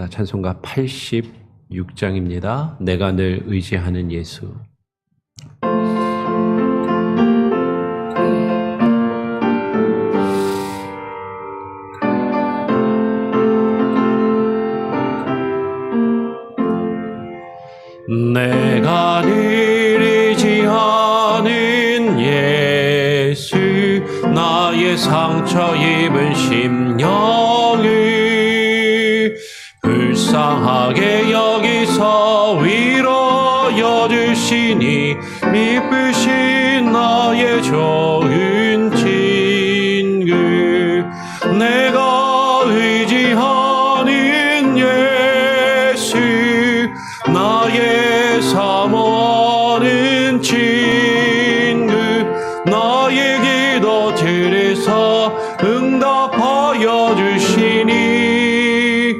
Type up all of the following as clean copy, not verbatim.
찬송가 86장입니다. 내가 늘 의지하는 예수. 내가 늘 의지하는 예수, 나의 상처 입은 심령을 불쌍하게 여기서 위로여 주시니, 미쁘신 나의 좋은 친구. 내가 의지하는 예수, 나의 사모하는 친구. 나의 기도 들에서 응답하여 주시니,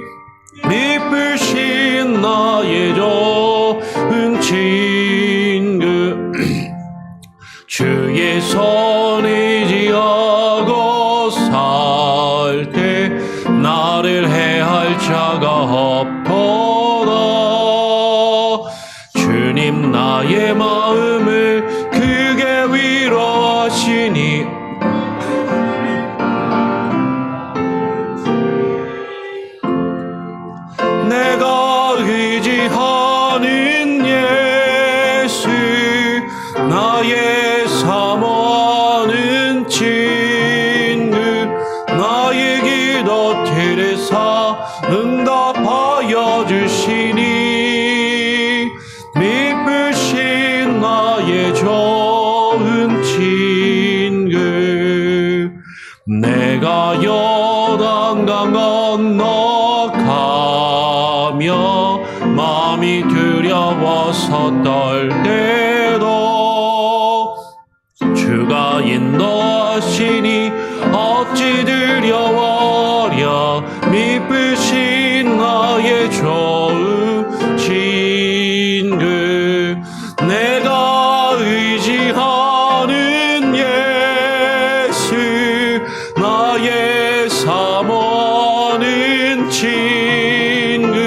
미쁘신 나의 좋은 친구. 주의 손 의지하고 살 때 나를 해할 자가 없도다. 주님 나의 마음을 크게 위로하시니, 내가 의지하는 예수, 나의 사모하는 친구. 나의 기도 들에서 응답하여 주시니, 미쁘신 나의 좋은 친구. 내가 요단강 건너가며 마음이 두려워서 떨 때도 주가 인도하시니 어찌 두려워하랴. 미쁘신 나의 좋은 친구. 내가 의지하는 예수, 나의 사모하는 친구.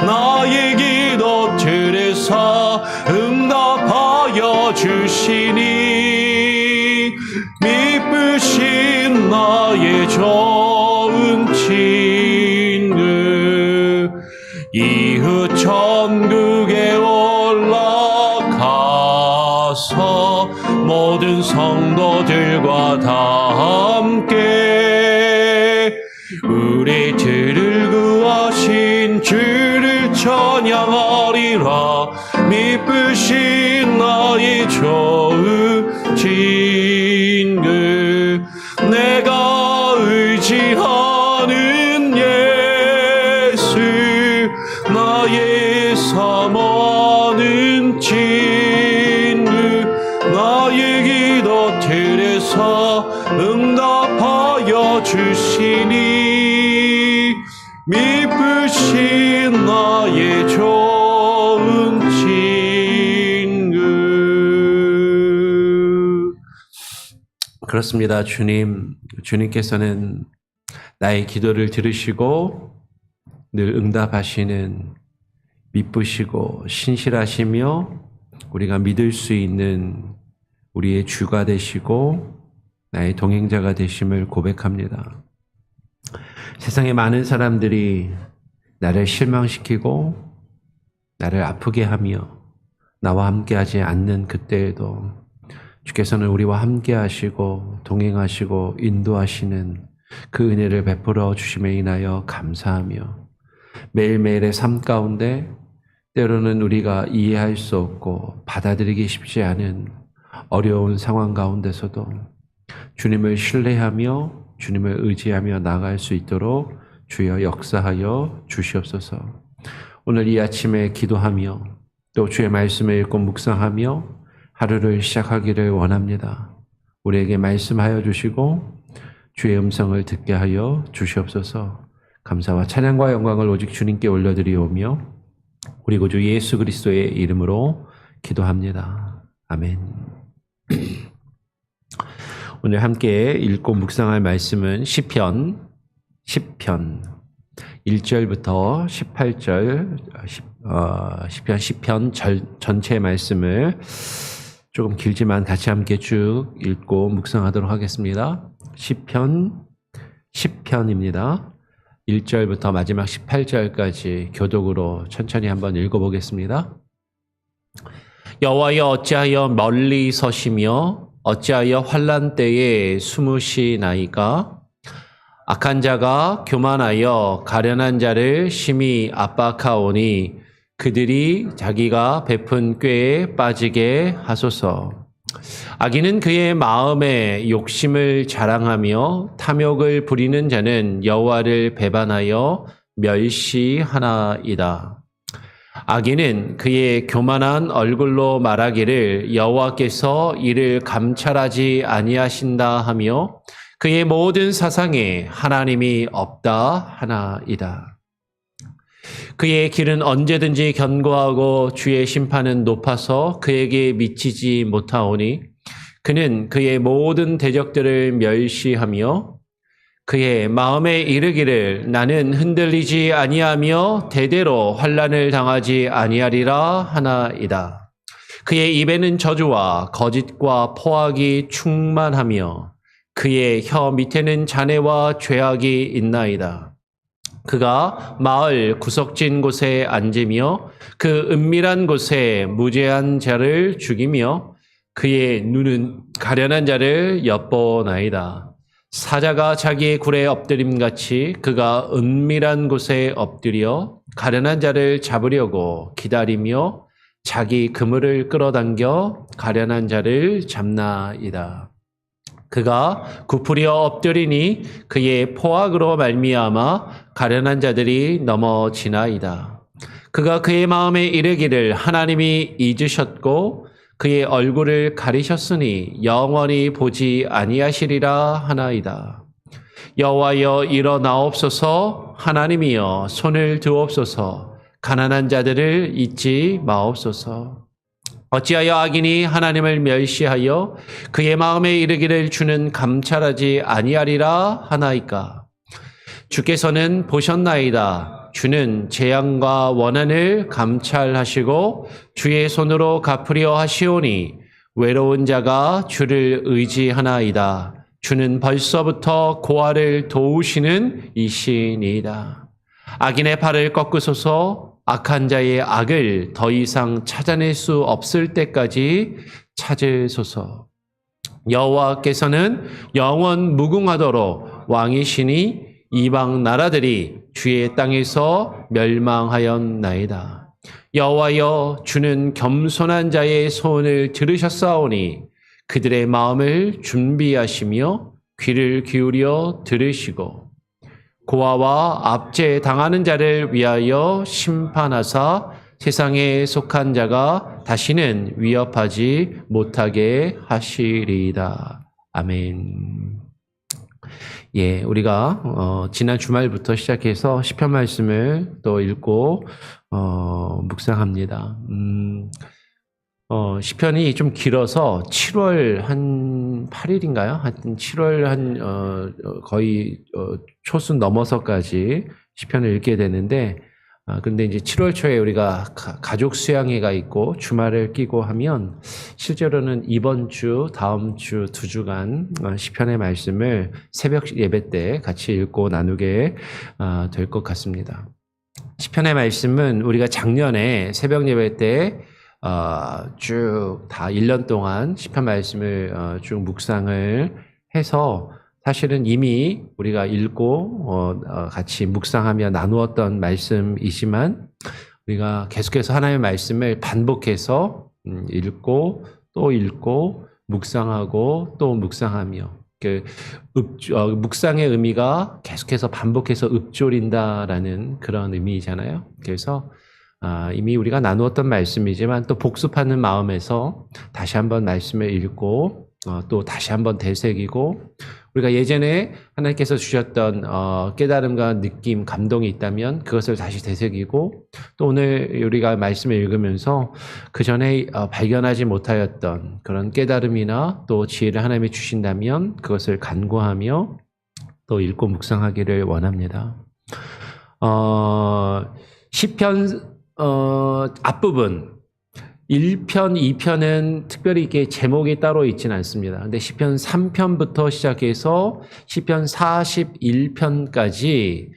나의 기도 들에서 응답하여 주시니, 미쁘신 나의 좋은 친구. 이후 천국에 올라가서 모든 성도들과 다 함께 우리들을 구하신 주를 찬양하리라. 미쁘신 나의 좋은 친구. 내가 의지하는 예수, 나의 사모하는 친구. 나의 기도 들에서 응답하여 주시니, 미쁘신 나의 좋은 친구. 그렇습니다. 주님께서는 나의 기도를 들으시고 늘 응답하시는 미쁘시고 신실하시며 우리가 믿을 수 있는 우리의 주가 되시고 나의 동행자가 되심을 고백합니다. 세상에 많은 사람들이 나를 실망시키고 나를 아프게 하며 나와 함께하지 않는 그때에도 주께서는 우리와 함께하시고 동행하시고 인도하시는 그 은혜를 베풀어 주심에 인하여 감사하며, 매일매일의 삶 가운데 때로는 우리가 이해할 수 없고 받아들이기 쉽지 않은 어려운 상황 가운데서도 주님을 신뢰하며 주님을 의지하며 나아갈 수 있도록 주여 역사하여 주시옵소서. 오늘 이 아침에 기도하며 또 주의 말씀을 읽고 묵상하며 하루를 시작하기를 원합니다. 우리에게 말씀하여 주시고 주의 음성을 듣게 하여 주시옵소서. 감사와 찬양과 영광을 오직 주님께 올려드리오며 우리 구주 예수 그리스도의 이름으로 기도합니다. 아멘. 오늘 함께 읽고 묵상할 말씀은 시편 1절부터 18절 시편 전체 말씀을 조금 길지만 같이 함께 쭉 읽고 묵상하도록 하겠습니다. 시편 10편입니다. 1절부터 마지막 18절까지 교독으로 천천히 한번 읽어보겠습니다. 여호와여, 어찌하여 멀리 서시며 어찌하여 환난 때에 숨으시나이까? 악한 자가 교만하여 가련한 자를 심히 압박하오니 그들이 자기가 베푼 꾀에 빠지게 하소서. 악인은 그의 마음에 욕심을 자랑하며 탐욕을 부리는 자는 여호와를 배반하여 멸시하나이다. 악인은 그의 교만한 얼굴로 말하기를 여호와께서 이를 감찰하지 아니하신다 하며 그의 모든 사상에 하나님이 없다 하나이다. 그의 길은 언제든지 견고하고 주의 심판은 높아서 그에게 미치지 못하오니 그는 그의 모든 대적들을 멸시하며 그의 마음에 이르기를 나는 흔들리지 아니하며 대대로 환난을 당하지 아니하리라 하나이다. 그의 입에는 저주와 거짓과 포악이 충만하며 그의 혀 밑에는 잔해와 죄악이 있나이다. 그가 마을 구석진 곳에 앉으며 그 은밀한 곳에 무죄한 자를 죽이며 그의 눈은 가련한 자를 엿보나이다. 사자가 자기의 굴에 엎드림같이 그가 은밀한 곳에 엎드려 가련한 자를 잡으려고 기다리며 자기 그물을 끌어당겨 가련한 자를 잡나이다. 그가 굽으려 엎드리니 그의 포악으로 말미암아 가련한 자들이 넘어지나이다. 그가 그의 마음에 이르기를 하나님이 잊으셨고 그의 얼굴을 가리셨으니 영원히 보지 아니하시리라 하나이다. 여호와여 일어나옵소서. 하나님이여 손을 드옵소서. 가난한 자들을 잊지 마옵소서. 어찌하여 악인이 하나님을 멸시하여 그의 마음에 이르기를 주는 감찰하지 아니하리라 하나이까? 주께서는 보셨나이다. 주는 재앙과 원한을 감찰하시고 주의 손으로 갚으려 하시오니 외로운 자가 주를 의지하나이다. 주는 벌써부터 고아를 도우시는 이시니이다. 악인의 발을 꺾으소서. 악한 자의 악을 더 이상 찾아낼 수 없을 때까지 찾으소서. 여호와께서는 영원 무궁하도록 왕이시니 이방 나라들이 주의 땅에서 멸망하였나이다. 여호와여 주는 겸손한 자의 소원을 들으셨사오니 그들의 마음을 준비하시며 귀를 기울여 들으시고 고아와 압제 당하는 자를 위하여 심판하사 세상에 속한 자가 다시는 위협하지 못하게 하시리이다. 아멘. 예, 우리가 지난 주말부터 시작해서 시편 말씀을 또 읽고 묵상합니다. 시편이 좀 길어서 7월 한 8일인가요? 하여튼 7월 거의 초순 넘어서까지 시편을 읽게 되는데, 근데 이제 7월 초에 우리가 가족 수양회가 있고 주말을 끼고 하면 실제로는 이번 주, 다음 주 2주간 시편의 말씀을 새벽 예배 때 같이 읽고 나누게 될 것 같습니다. 시편의 말씀은 우리가 작년에 새벽 예배 때 쭉 다 1년 동안 시편 말씀을 쭉 묵상을 해서 사실은 이미 우리가 읽고 같이 묵상하며 나누었던 말씀이지만 우리가 계속해서 하나님의 말씀을 반복해서 읽고 또 묵상하고 또 묵상하며 묵상의 의미가 계속해서 반복해서 읊조린다라는 그런 의미잖아요. 그래서 이미 우리가 나누었던 말씀이지만 또 복습하는 마음에서 다시 한번 말씀을 읽고 또 다시 한번 되새기고 우리가 예전에 하나님께서 주셨던 깨달음과 느낌, 감동이 있다면 그것을 다시 되새기고 또 오늘 우리가 말씀을 읽으면서 그 전에 발견하지 못하였던 그런 깨달음이나 또 지혜를 하나님이 주신다면 그것을 간구하며 또 읽고 묵상하기를 원합니다. 시편 앞부분 1편, 2편은 특별히 이렇게 제목이 따로 있지는 않습니다. 근데 시편 3편부터 시작해서 시편 41편까지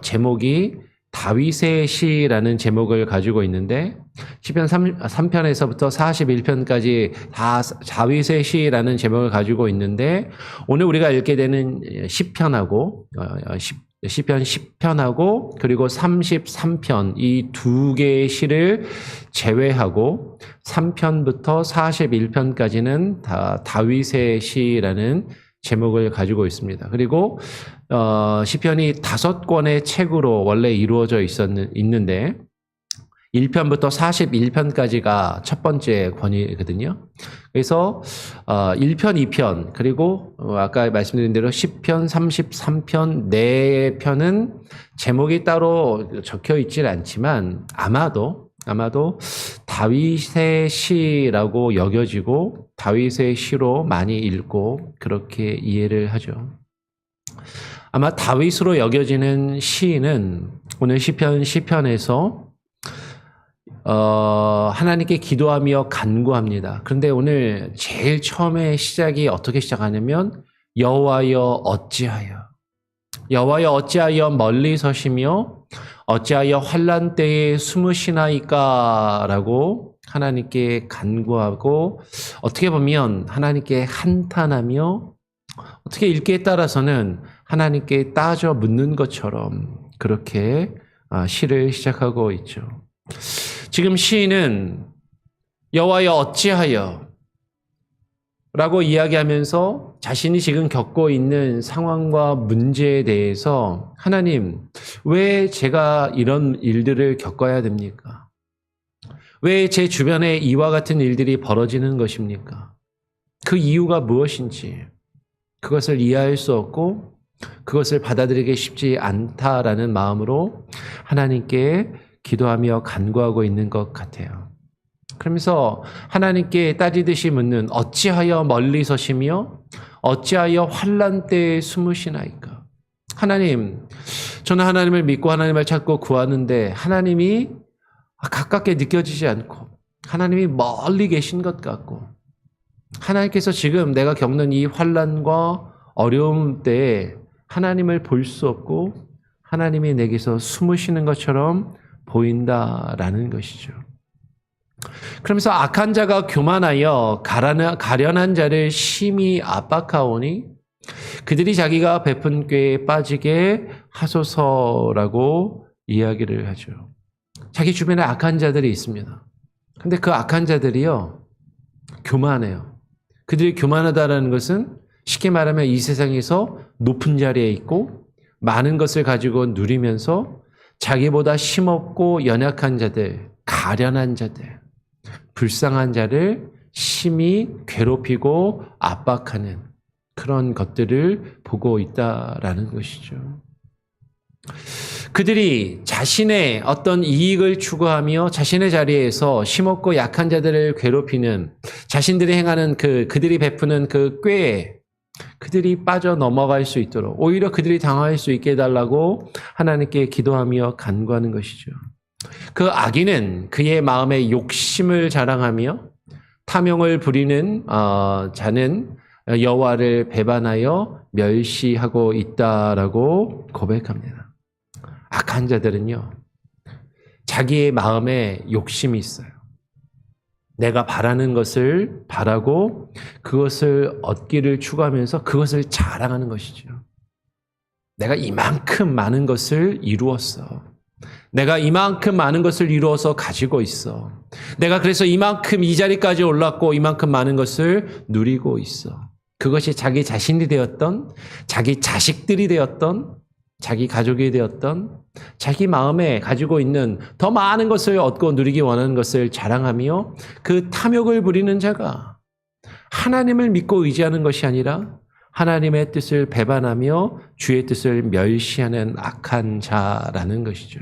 제목이 다윗의 시라는 제목을 가지고 있는데 시편 3편에서부터 41편까지 다 다윗의 시라는 제목을 가지고 있는데 오늘 우리가 읽게 되는 시편하고 시편 10편하고 그리고 33편 이 두 개의 시를 제외하고 3편부터 41편까지는 다 다윗의 시라는 제목을 가지고 있습니다. 그리고 시편이 5권의 책으로 원래 이루어져 있는데 1편부터 41편까지가 첫 번째 권이거든요. 그래서 1편, 2편 그리고 아까 말씀드린 대로 10편, 33편, 4편은 제목이 따로 적혀 있질 않지만 아마도 다윗의 시라고 여겨지고 다윗의 시로 많이 읽고 그렇게 이해를 하죠. 아마 다윗으로 여겨지는 시인은 오늘 시편 10편에서 하나님께 기도하며 간구합니다. 그런데 오늘 제일 처음에 시작이 어떻게 시작하냐면 여호와여 어찌하여 멀리 서시며 어찌하여 환난 때에 숨으시나이까라고 하나님께 간구하고 어떻게 보면 하나님께 한탄하며 어떻게 읽기에 따라서는 하나님께 따져 묻는 것처럼 그렇게 시를 시작하고 있죠. 지금 시인은 여호와여 어찌하여 라고 이야기하면서 자신이 지금 겪고 있는 상황과 문제에 대해서 하나님, 왜 제가 이런 일들을 겪어야 됩니까? 왜 제 주변에 이와 같은 일들이 벌어지는 것입니까? 그 이유가 무엇인지 그것을 이해할 수 없고 그것을 받아들이기 쉽지 않다라는 마음으로 하나님께 기도하며 간구하고 있는 것 같아요. 그러면서 하나님께 따지듯이 묻는 어찌하여 멀리 서시며 어찌하여 환난 때에 숨으시나이까. 하나님, 저는 하나님을 믿고 하나님을 찾고 구하는데 하나님이 가깝게 느껴지지 않고 하나님이 멀리 계신 것 같고 하나님께서 지금 내가 겪는 이 환난과 어려움 때에 하나님을 볼 수 없고 하나님이 내게서 숨으시는 것처럼 보인다라는 것이죠. 그러면서 악한 자가 교만하여 가련한 자를 심히 압박하오니 그들이 자기가 베푼 꾀에 빠지게 하소서라고 이야기를 하죠. 자기 주변에 악한 자들이 있습니다. 근데 그 악한 자들이요, 교만해요. 그들이 교만하다라는 것은 쉽게 말하면 이 세상에서 높은 자리에 있고 많은 것을 가지고 누리면서 자기보다 힘없고 연약한 자들, 가련한 자들, 불쌍한 자를 심히 괴롭히고 압박하는 그런 것들을 보고 있다라는 것이죠. 그들이 자신의 어떤 이익을 추구하며 자신의 자리에서 힘없고 약한 자들을 괴롭히는 자신들이 행하는 그들이 베푸는 그 꾀에 그들이 빠져 넘어갈 수 있도록 오히려 그들이 당할 수 있게 해달라고 하나님께 기도하며 간구하는 것이죠. 그 악인은 그의 마음에 욕심을 자랑하며 탐욕을 부리는 자는 여호와를 배반하여 멸시하고 있다라고 고백합니다. 악한 자들은요, 자기의 마음에 욕심이 있어요. 내가 바라는 것을 바라고 그것을 얻기를 추구하면서 그것을 자랑하는 것이죠. 내가 이만큼 많은 것을 이루었어. 내가 이만큼 많은 것을 이루어서 가지고 있어. 내가 그래서 이만큼 이 자리까지 올랐고 이만큼 많은 것을 누리고 있어. 그것이 자기 자신이 되었던, 자기 자식들이 되었던, 자기 가족이 되었던, 자기 마음에 가지고 있는 더 많은 것을 얻고 누리기 원하는 것을 자랑하며 그 탐욕을 부리는 자가 하나님을 믿고 의지하는 것이 아니라 하나님의 뜻을 배반하며 주의 뜻을 멸시하는 악한 자라는 것이죠.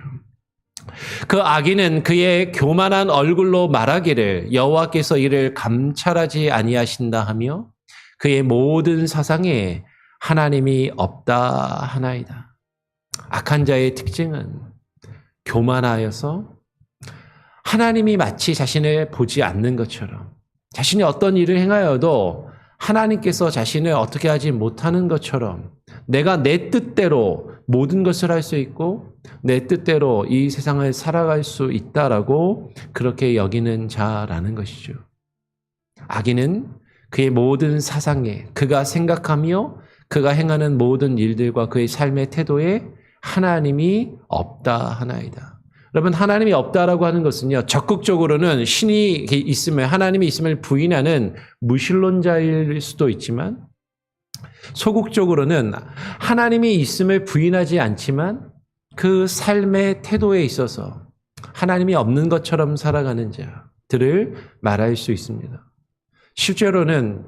그 악인은 그의 교만한 얼굴로 말하기를 여호와께서 이를 감찰하지 아니하신다 하며 그의 모든 사상에 하나님이 없다 하나이다. 악한 자의 특징은 교만하여서 하나님이 마치 자신을 보지 않는 것처럼, 자신이 어떤 일을 행하여도 하나님께서 자신을 어떻게 하지 못하는 것처럼, 내가 내 뜻대로 모든 것을 할 수 있고 내 뜻대로 이 세상을 살아갈 수 있다라고 그렇게 여기는 자라는 것이죠. 악인은 그의 모든 사상에, 그가 생각하며 그가 행하는 모든 일들과 그의 삶의 태도에 하나님이 없다 하나이다. 여러분, 하나님이 없다라고 하는 것은요, 적극적으로는 신이 있음을, 하나님이 있음을 부인하는 무신론자일 수도 있지만, 소극적으로는 하나님이 있음을 부인하지 않지만 그 삶의 태도에 있어서 하나님이 없는 것처럼 살아가는 자들을 말할 수 있습니다. 실제로는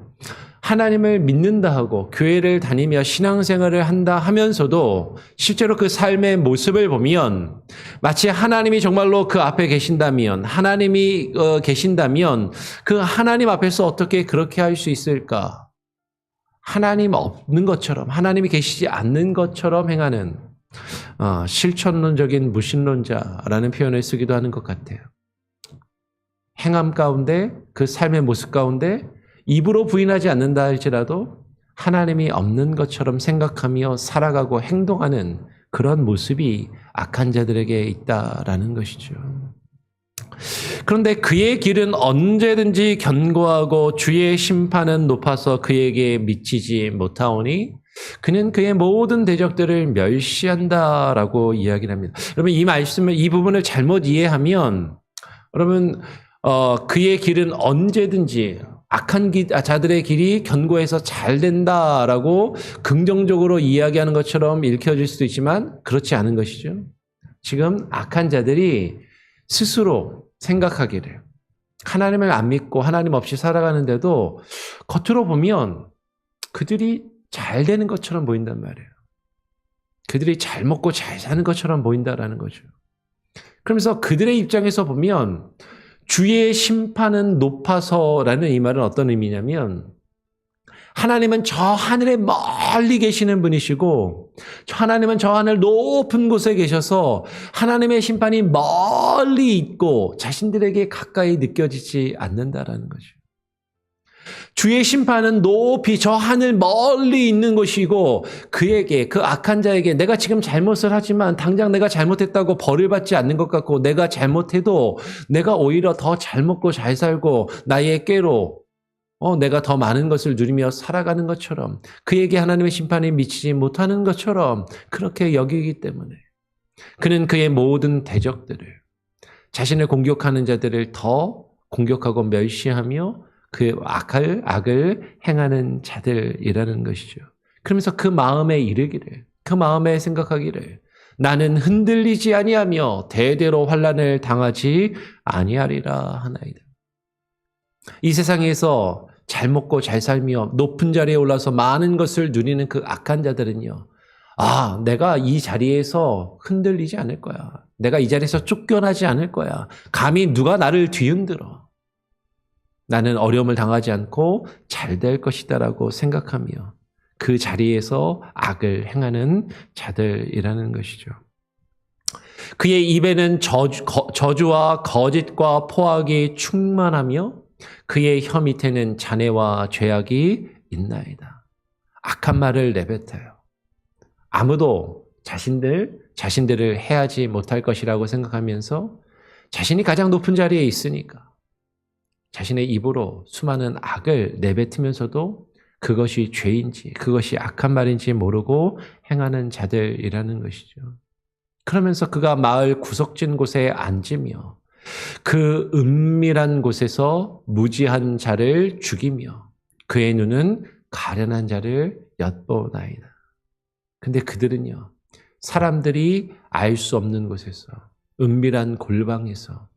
하나님을 믿는다 하고 교회를 다니며 신앙생활을 한다 하면서도 실제로 그 삶의 모습을 보면 마치 하나님이 정말로 그 앞에 계신다면, 하나님이 계신다면 그 하나님 앞에서 어떻게 그렇게 할 수 있을까? 하나님 없는 것처럼, 하나님이 계시지 않는 것처럼 행하는 실천론적인 무신론자라는 표현을 쓰기도 하는 것 같아요. 행함 가운데, 그 삶의 모습 가운데 입으로 부인하지 않는다 할지라도 하나님이 없는 것처럼 생각하며 살아가고 행동하는 그런 모습이 악한 자들에게 있다라는 것이죠. 그런데 그의 길은 언제든지 견고하고 주의 심판은 높아서 그에게 미치지 못하오니 그는 그의 모든 대적들을 멸시한다라고 이야기를 합니다. 여러분, 이 말씀을, 이 부분을 잘못 이해하면 여러분, 그의 길은 언제든지 악한 자들의 길이 견고해서 잘 된다라고 긍정적으로 이야기하는 것처럼 읽혀질 수도 있지만 그렇지 않은 것이죠. 지금 악한 자들이 스스로 생각하기를 하나님을 안 믿고 하나님 없이 살아가는데도 겉으로 보면 그들이 잘 되는 것처럼 보인단 말이에요. 그들이 잘 먹고 잘 사는 것처럼 보인다라는 거죠. 그러면서 그들의 입장에서 보면 주의 심판은 높아서라는 이 말은 어떤 의미냐면 하나님은 저 하늘에 멀리 계시는 분이시고 하나님은 저 하늘 높은 곳에 계셔서 하나님의 심판이 멀리 있고 자신들에게 가까이 느껴지지 않는다라는 거죠. 주의 심판은 높이 저 하늘 멀리 있는 곳이고 그에게, 그 악한 자에게 내가 지금 잘못을 하지만 당장 내가 잘못했다고 벌을 받지 않는 것 같고 내가 잘못해도 내가 오히려 더 잘 먹고 잘 살고 나의 꾀로 내가 더 많은 것을 누리며 살아가는 것처럼 그에게 하나님의 심판이 미치지 못하는 것처럼 그렇게 여기기 때문에 그는 그의 모든 대적들을, 자신을 공격하는 자들을 더 공격하고 멸시하며 그 악을 행하는 자들이라는 것이죠. 그러면서 그 마음에 이르기를, 그 마음에 생각하기를 나는 흔들리지 아니하며 대대로 환난을 당하지 아니하리라 하나이다. 이 세상에서 잘 먹고 잘 살며 높은 자리에 올라서 많은 것을 누리는 그 악한 자들은요, 내가 이 자리에서 흔들리지 않을 거야. 내가 이 자리에서 쫓겨나지 않을 거야. 감히 누가 나를 뒤흔들어. 나는 어려움을 당하지 않고 잘 될 것이다라고 생각하며 그 자리에서 악을 행하는 자들이라는 것이죠. 그의 입에는 저주와 거짓과 포악이 충만하며 그의 혀 밑에는 잔해와 죄악이 있나이다. 악한 말을 내뱉어요. 아무도 자신들을 해하지 못할 것이라고 생각하면서 자신이 가장 높은 자리에 있으니까 자신의 입으로 수많은 악을 내뱉으면서도 그것이 죄인지 그것이 악한 말인지 모르고 행하는 자들이라는 것이죠. 그러면서 그가 마을 구석진 곳에 앉으며 그 은밀한 곳에서 무지한 자를 죽이며 그의 눈은 가련한 자를 엿보나이다. 근데 그들은요, 사람들이 알 수 없는 곳에서, 은밀한 골방에서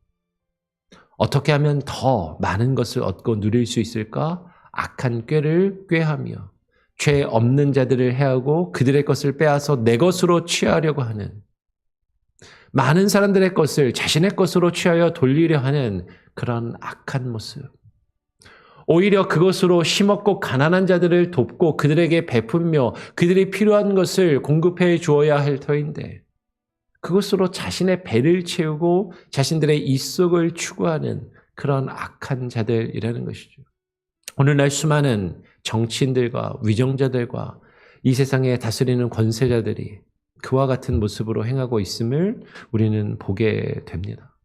어떻게 하면 더 많은 것을 얻고 누릴 수 있을까? 악한 꾀를 꾀하며 죄 없는 자들을 해하고 그들의 것을 빼앗아 내 것으로 취하려고 하는, 많은 사람들의 것을 자신의 것으로 취하여 돌리려 하는 그런 악한 모습. 오히려 그것으로 힘없고 가난한 자들을 돕고 그들에게 베풀며 그들이 필요한 것을 공급해 주어야 할 터인데 그것으로 자신의 배를 채우고 자신들의 입속을 추구하는 그런 악한 자들이라는 것이죠. 오늘날 수많은 정치인들과 위정자들과 이 세상에 다스리는 권세자들이 그와 같은 모습으로 행하고 있음을 우리는 보게 됩니다.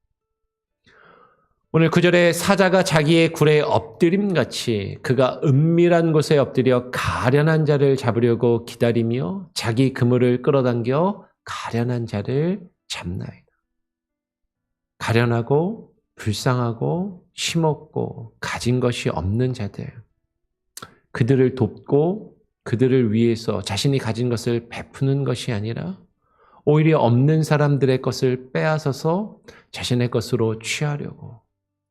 오늘 9절에 사자가 자기의 굴에 엎드림같이 그가 은밀한 곳에 엎드려 가련한 자를 잡으려고 기다리며 자기 그물을 끌어당겨 가련한 자를 잡나이다. 가련하고 불쌍하고 힘없고 가진 것이 없는 자들, 그들을 돕고 그들을 위해서 자신이 가진 것을 베푸는 것이 아니라 오히려 없는 사람들의 것을 빼앗아서 자신의 것으로 취하려고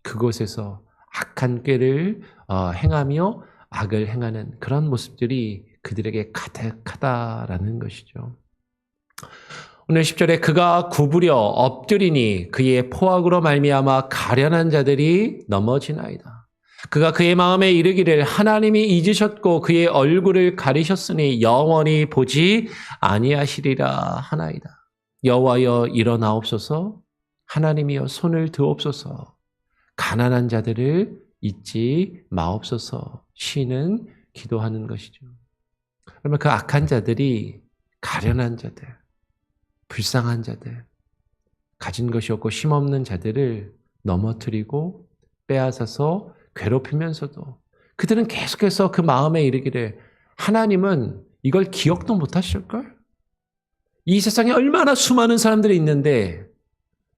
그곳에서 악한 꾀를 행하며 악을 행하는 그런 모습들이 그들에게 가득하다라는 것이죠. 오늘 10절에 그가 구부려 엎드리니 그의 포악으로 말미암아 가련한 자들이 넘어지나이다. 그가 그의 마음에 이르기를 하나님이 잊으셨고 그의 얼굴을 가리셨으니 영원히 보지 아니하시리라 하나이다. 여호와여 일어나옵소서, 하나님이여 손을 드옵소서, 가난한 자들을 잊지 마옵소서. 시인은 기도하는 것이죠. 그러면 그 악한 자들이 가련한 자들, 불쌍한 자들, 가진 것이 없고 힘없는 자들을 넘어뜨리고 빼앗아서 괴롭히면서도 그들은 계속해서 그 마음에 이르기를 하나님은 이걸 기억도 못하실걸? 이 세상에 얼마나 수많은 사람들이 있는데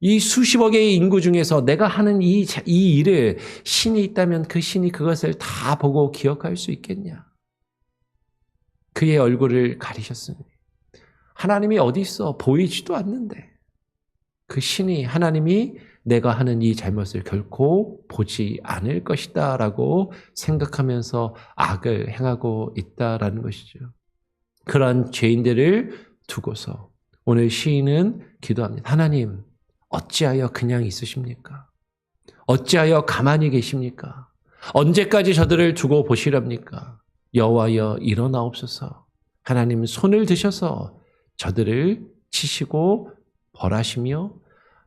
이 수십억의 인구 중에서 내가 하는 이 일을 신이 있다면 그 신이 그것을 다 보고 기억할 수 있겠냐? 그의 얼굴을 가리셨으니 하나님이 어디 있어? 보이지도 않는데 그 신이 하나님이 내가 하는 이 잘못을 결코 보지 않을 것이다 라고 생각하면서 악을 행하고 있다라는 것이죠. 그러한 죄인들을 두고서 오늘 시인은 기도합니다. 하나님, 어찌하여 그냥 있으십니까? 어찌하여 가만히 계십니까? 언제까지 저들을 두고 보시렵니까? 여호와여 일어나옵소서. 하나님 손을 드셔서 저들을 치시고 벌하시며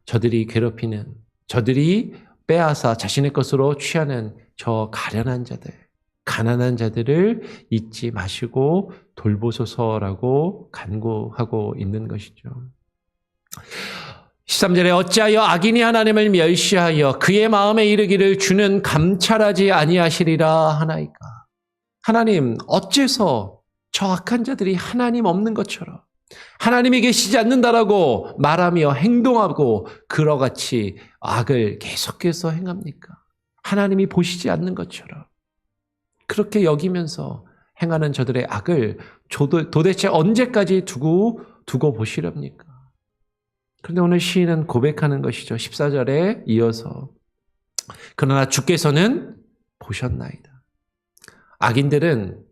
저들이 괴롭히는, 저들이 빼앗아 자신의 것으로 취하는 저 가련한 자들, 가난한 자들을 잊지 마시고 돌보소서라고 간구하고 있는 것이죠. 13절에 어찌하여 악인이 하나님을 멸시하여 그의 마음에 이르기를 주는 감찰하지 아니하시리라 하나이까. 하나님, 어째서 저 악한 자들이 하나님 없는 것처럼 하나님이 계시지 않는다라고 말하며 행동하고 그러같이 악을 계속해서 행합니까? 하나님이 보시지 않는 것처럼 그렇게 여기면서 행하는 저들의 악을 도대체 언제까지 두고 보시렵니까? 그런데 오늘 시인은 고백하는 것이죠. 14절에 이어서 그러나 주께서는 보셨나이다. 악인들은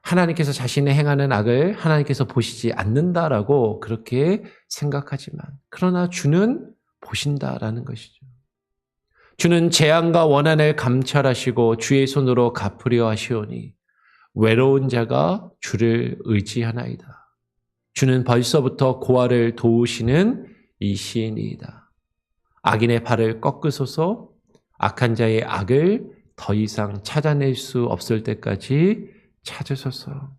하나님께서 자신의 행하는 악을 하나님께서 보시지 않는다라고 그렇게 생각하지만 그러나 주는 보신다라는 것이죠. 주는 재앙과 원한을 감찰하시고 주의 손으로 갚으려 하시오니 외로운 자가 주를 의지하나이다. 주는 벌써부터 고아를 도우시는 이 시인이다. 악인의 발을 꺾으소서. 악한 자의 악을 더 이상 찾아낼 수 없을 때까지 찾으소서.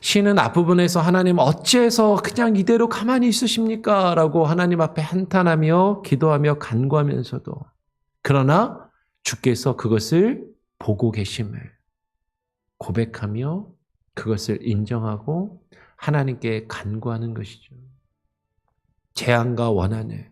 시인은 앞부분에서 하나님 어째서 그냥 이대로 가만히 있으십니까? 라고 하나님 앞에 한탄하며 기도하며 간구하면서도 그러나 주께서 그것을 보고 계심을 고백하며 그것을 인정하고 하나님께 간구하는 것이죠. 재앙과 원한을,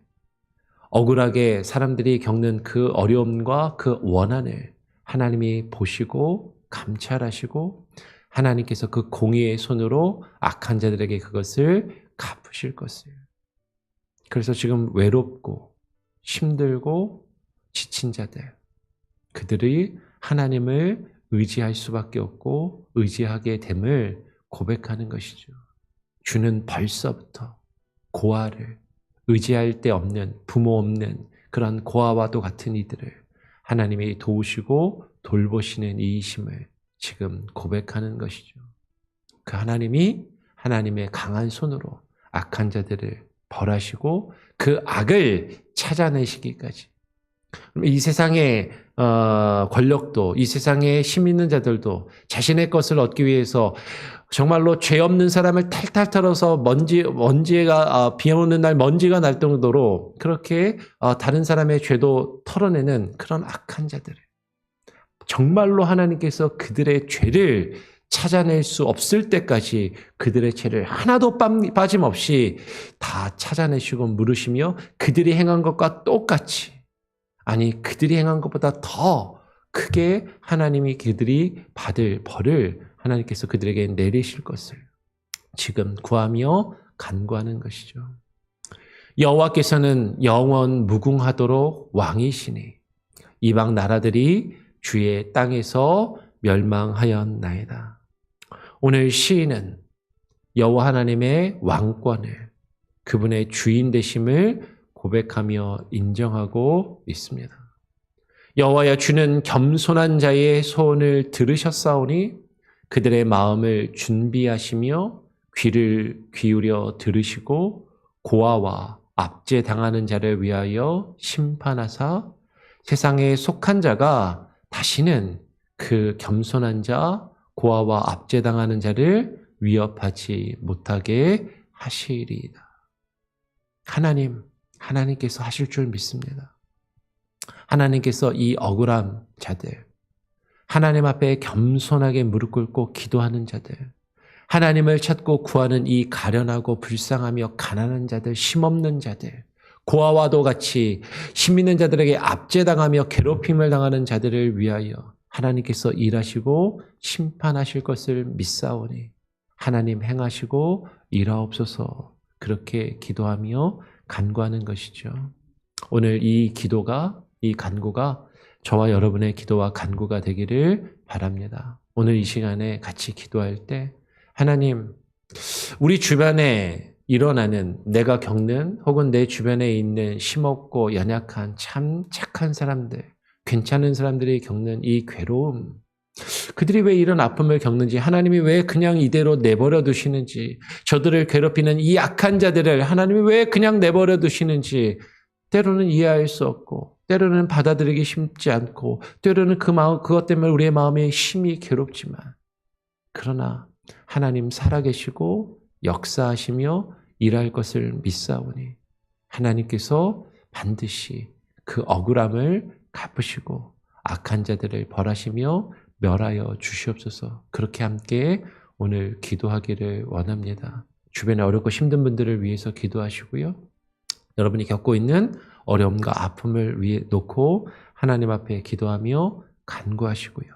억울하게 사람들이 겪는 그 어려움과 그 원한을 하나님이 보시고 감찰하시고 하나님께서 그 공의의 손으로 악한 자들에게 그것을 갚으실 것을. 그래서 지금 외롭고 힘들고 지친 자들, 그들이 하나님을 의지할 수밖에 없고 의지하게 됨을 고백하는 것이죠. 주는 벌써부터 고아를, 의지할 데 없는 부모 없는 그런 고아와도 같은 이들을 하나님이 도우시고 돌보시는 이이심을 지금 고백하는 것이죠. 그 하나님이 하나님의 강한 손으로 악한 자들을 벌하시고 그 악을 찾아내시기까지. 이 세상의 권력도, 이 세상에 힘 있는 자들도 자신의 것을 얻기 위해서 정말로 죄 없는 사람을 탈탈 털어서 먼지가 비 오는 날 먼지가 날 정도로 그렇게 다른 사람의 죄도 털어내는 그런 악한 자들. 정말로 하나님께서 그들의 죄를 찾아낼 수 없을 때까지 그들의 죄를 하나도 빠짐없이 다 찾아내시고 물으시며 그들이 행한 것과 똑같이, 아니 그들이 행한 것보다 더 크게 하나님이 그들이 받을 벌을 하나님께서 그들에게 내리실 것을 지금 구하며 간구하는 것이죠. 여호와께서는 영원 무궁하도록 왕이시니 이방 나라들이 주의 땅에서 멸망하였나이다. 오늘 시인은 여호와 하나님의 왕권을, 그분의 주인 되심을 고백하며 인정하고 있습니다. 여호와여, 주는 겸손한 자의 소원을 들으셨사오니 그들의 마음을 준비하시며 귀를 기울여 들으시고 고아와 압제당하는 자를 위하여 심판하사 세상에 속한 자가 다시는 그 겸손한 자, 고아와 압제당하는 자를 위협하지 못하게 하시리이다. 하나님께서 하실 줄 믿습니다. 하나님께서 이 억울한 자들, 하나님 앞에 겸손하게 무릎 꿇고 기도하는 자들, 하나님을 찾고 구하는 이 가련하고 불쌍하며 가난한 자들, 힘없는 자들, 고아와도 같이 힘 있는 자들에게 압제당하며 괴롭힘을 당하는 자들을 위하여 하나님께서 일하시고 심판하실 것을 믿사오니 하나님 행하시고 일하옵소서, 그렇게 기도하며 간구하는 것이죠. 오늘 이 기도가, 이 간구가 저와 여러분의 기도와 간구가 되기를 바랍니다. 오늘 이 시간에 같이 기도할 때 하나님, 우리 주변에 일어나는, 내가 겪는 혹은 내 주변에 있는 힘없고 연약한 참 착한 사람들, 괜찮은 사람들이 겪는 이 괴로움, 그들이 왜 이런 아픔을 겪는지, 하나님이 왜 그냥 이대로 내버려 두시는지, 저들을 괴롭히는 이 악한 자들을 하나님이 왜 그냥 내버려 두시는지 때로는 이해할 수 없고, 때로는 받아들이기 쉽지 않고, 때로는 그것 때문에 우리의 마음에 심히 괴롭지만, 그러나 하나님 살아계시고 역사하시며 일할 것을 믿사오니 하나님께서 반드시 그 억울함을 갚으시고 악한 자들을 벌하시며 멸하여 주시옵소서. 그렇게 함께 오늘 기도하기를 원합니다. 주변에 어렵고 힘든 분들을 위해서 기도하시고요. 여러분이 겪고 있는 어려움과 아픔을 위해 놓고 하나님 앞에 기도하며 간구하시고요.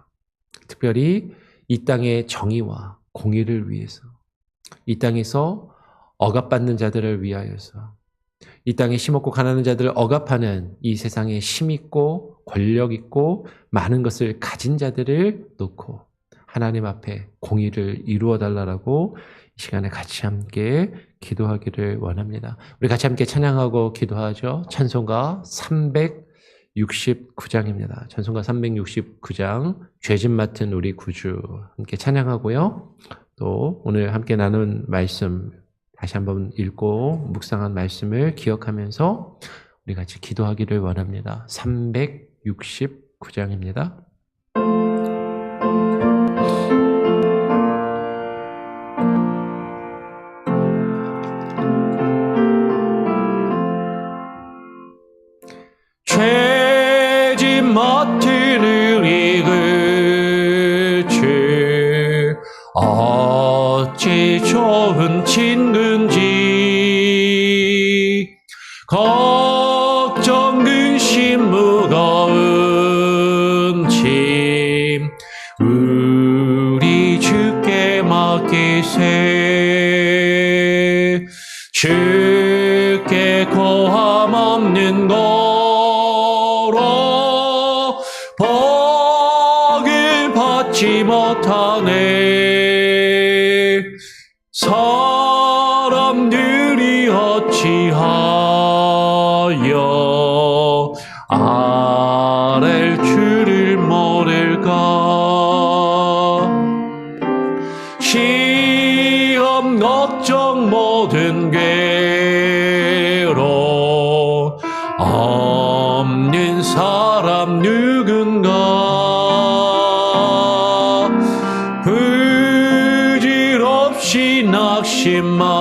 특별히 이 땅의 정의와 공의를 위해서, 이 땅에서 억압받는 자들을 위하여서, 이 땅에 힘없고 가난한 자들을 억압하는 이 세상에 힘있고 권력있고 많은 것을 가진 자들을 놓고 하나님 앞에 공의를 이루어달라고 이 시간에 같이 함께 기도하기를 원합니다. 우리 같이 함께 찬양하고 기도하죠. 찬송가 369장입니다. 찬송가 369장, 죄짐 맡은 우리 구주 함께 찬양하고요. 또 오늘 함께 나눈 말씀 다시 한번 읽고 묵상한 말씀을 기억하면서 우리 같이 기도하기를 원합니다. 369장입니다. 죄짐 맡은 우리 그주 어찌 좋은 친근지, 걱정 근심 무거운 짐 우리 주께 맡기세. 주께 고함 없는 거로 복을 받지 못하네. 사람들이 어찌하여 아랠 줄을 모를까. 없는 사람 누군가 부질없이 낙심 말고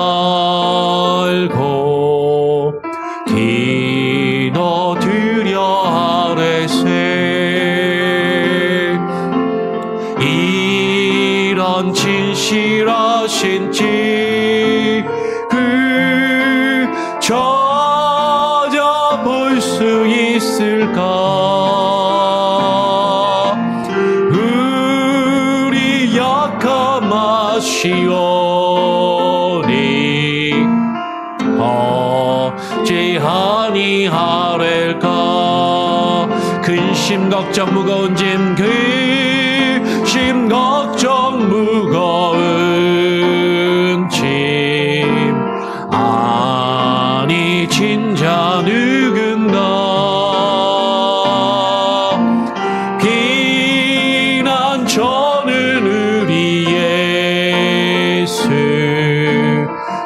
기도드려 아뢰세 이런 진실하신 그 찾아볼 수 있을까 우리 약함하시오니 어찌하니 아랠까 근심 걱정 무거운 짐 근심 걱정 무거운 짐 아니 진짜 누군가 비난 저는 우리 예수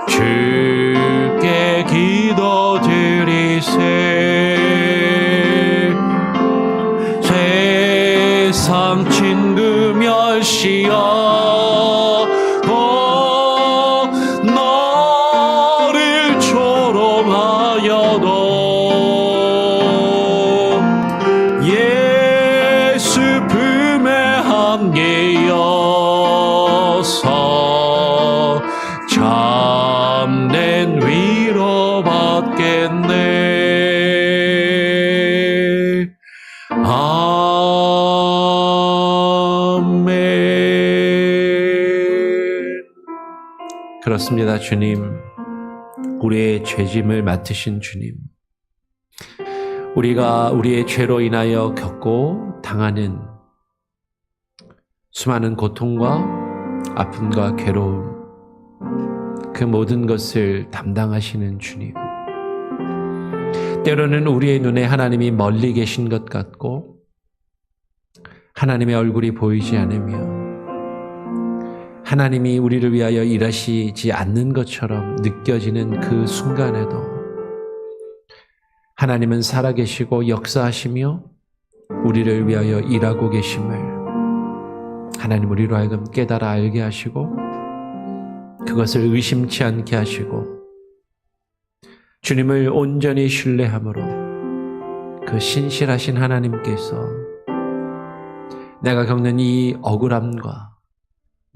주께 기도드리세 세상 친구 멸시하고 너를 조롱하여도 예수 품에 함께여서 참된 위로 받겠네. 그렇습니다. 주님, 우리의 죄짐을 맡으신 주님, 우리가 우리의 죄로 인하여 겪고 당하는 수많은 고통과 아픔과 괴로움, 그 모든 것을 담당하시는 주님, 때로는 우리의 눈에 하나님이 멀리 계신 것 같고 하나님의 얼굴이 보이지 않으며 하나님이 우리를 위하여 일하시지 않는 것처럼 느껴지는 그 순간에도 하나님은 살아계시고 역사하시며 우리를 위하여 일하고 계심을 하나님 우리로 하여금 깨달아 알게 하시고 그것을 의심치 않게 하시고 주님을 온전히 신뢰함으로 그 신실하신 하나님께서 내가 겪는 이 억울함과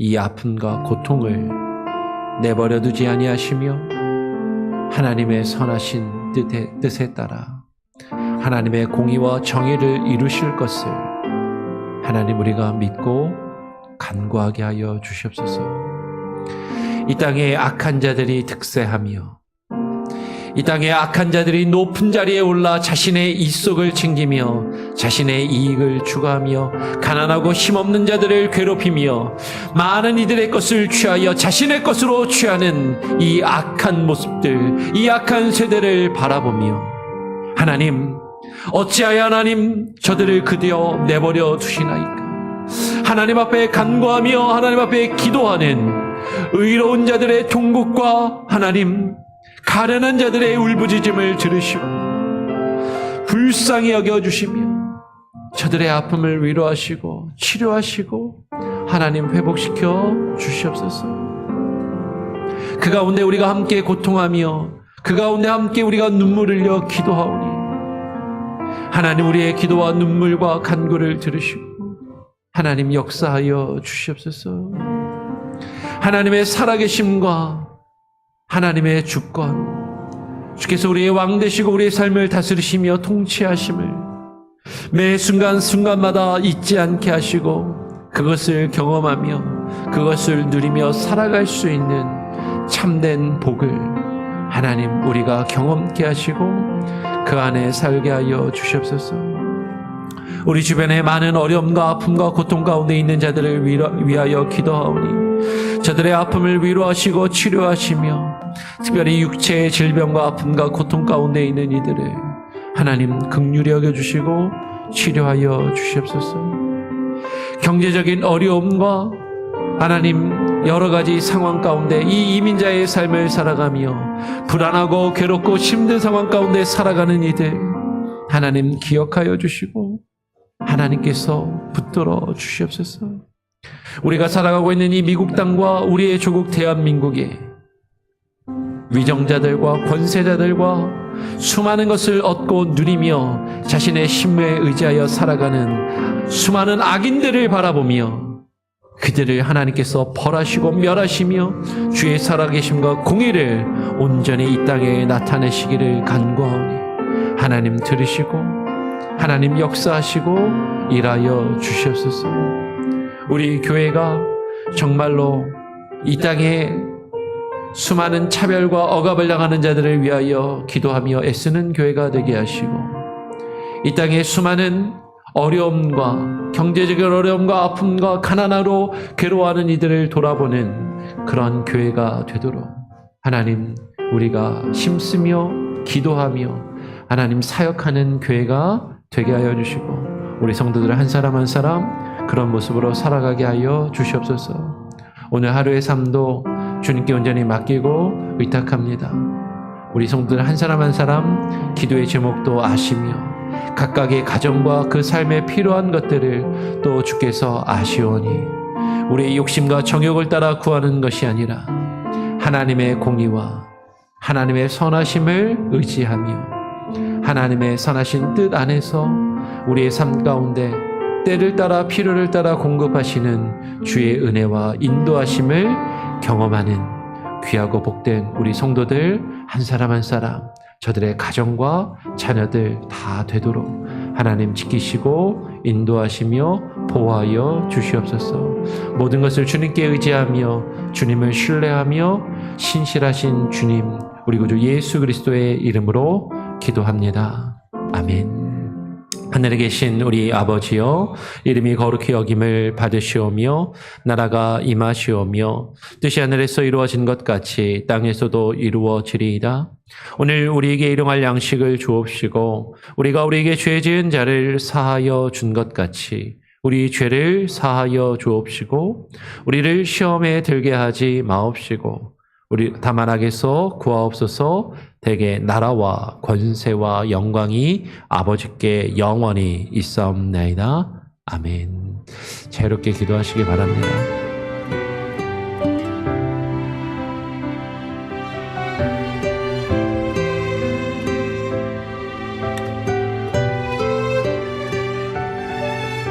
이 아픔과 고통을 내버려 두지 아니하시며 하나님의 선하신 뜻에 따라 하나님의 공의와 정의를 이루실 것을 하나님 우리가 믿고 간구하게 하여 주시옵소서. 이 땅에 악한 자들이 득세하며 이 땅에 악한 자들이 높은 자리에 올라 자신의 이속을 챙기며 자신의 이익을 추구하며 가난하고 힘없는 자들을 괴롭히며 많은 이들의 것을 취하여 자신의 것으로 취하는 이 악한 모습들, 이 악한 세대를 바라보며 하나님, 어찌하여 하나님 저들을 그대여 내버려 두시나이까? 하나님 앞에 간구하며 하나님 앞에 기도하는 의로운 자들의 통곡과 하나님 가련한 자들의 울부짖음을 들으시고 불쌍히 여겨주시며 저들의 아픔을 위로하시고 치료하시고 하나님 회복시켜 주시옵소서. 그 가운데 우리가 함께 고통하며 그 가운데 함께 우리가 눈물을 흘려 기도하오니 하나님 우리의 기도와 눈물과 간구를 들으시고 하나님 역사하여 주시옵소서. 하나님의 살아계심과 하나님의 주권, 주께서 우리의 왕 되시고 우리의 삶을 다스리시며 통치하심을 매 순간순간마다 잊지 않게 하시고 그것을 경험하며 그것을 누리며 살아갈 수 있는 참된 복을 하나님 우리가 경험케 하시고 그 안에 살게 하여 주시옵소서. 우리 주변에 많은 어려움과 아픔과 고통 가운데 있는 자들을 위하여 기도하오니 저들의 아픔을 위로하시고 치료하시며 특별히 육체의 질병과 아픔과 고통 가운데 있는 이들을 하나님 긍휼히 여겨주시고 치료하여 주시옵소서. 경제적인 어려움과 하나님 여러 가지 상황 가운데 이 이민자의 삶을 살아가며 불안하고 괴롭고 힘든 상황 가운데 살아가는 이들 하나님 기억하여 주시고 하나님께서 붙들어 주시옵소서. 우리가 살아가고 있는 이 미국 땅과 우리의 조국 대한민국에 위정자들과 권세자들과 수많은 것을 얻고 누리며 자신의 신무에 의지하여 살아가는 수많은 악인들을 바라보며 그들을 하나님께서 벌하시고 멸하시며 주의 살아계심과 공의를 온전히 이 땅에 나타내시기를 간구하오니 하나님 들으시고 하나님 역사하시고 일하여 주시옵소서. 우리 교회가 정말로 이 땅에 수많은 차별과 억압을 당하는 자들을 위하여 기도하며 애쓰는 교회가 되게 하시고 이 땅에 수많은 어려움과 경제적인 어려움과 아픔과 가난으로 괴로워하는 이들을 돌아보는 그런 교회가 되도록 하나님 우리가 힘쓰며 기도하며 하나님 사역하는 교회가 되게 하여 주시고 우리 성도들 한 사람 한 사람 그런 모습으로 살아가게 하여 주시옵소서. 오늘 하루의 삶도 주님께 온전히 맡기고 의탁합니다. 우리 성도들 한 사람 한 사람 기도의 제목도 아시며 각각의 가정과 그 삶에 필요한 것들을 또 주께서 아시오니 우리의 욕심과 정욕을 따라 구하는 것이 아니라 하나님의 공의와 하나님의 선하심을 의지하며 하나님의 선하신 뜻 안에서 우리의 삶 가운데 때를 따라 필요를 따라 공급하시는 주의 은혜와 인도하심을 경험하는 귀하고 복된 우리 성도들 한 사람 한 사람 저들의 가정과 자녀들 다 되도록 하나님 지키시고 인도하시며 보호하여 주시옵소서. 모든 것을 주님께 의지하며 주님을 신뢰하며 신실하신 주님 우리 구주 예수 그리스도의 이름으로 기도합니다. 아멘. 하늘에 계신 우리 아버지여 이름이 거룩히 여김을 받으시오며 나라가 임하시오며 뜻이 하늘에서 이루어진 것 같이 땅에서도 이루어지리이다. 오늘 우리에게 일용할 양식을 주옵시고 우리가 우리에게 죄 지은 자를 사하여 준 것 같이 우리 죄를 사하여 주옵시고 우리를 시험에 들게 하지 마옵시고 우리 다만 악에서 구하옵소서. 대개 나라와 권세와 영광이 아버지께 영원히 있사옵나이다. 아멘. 자유롭게 기도하시기 바랍니다.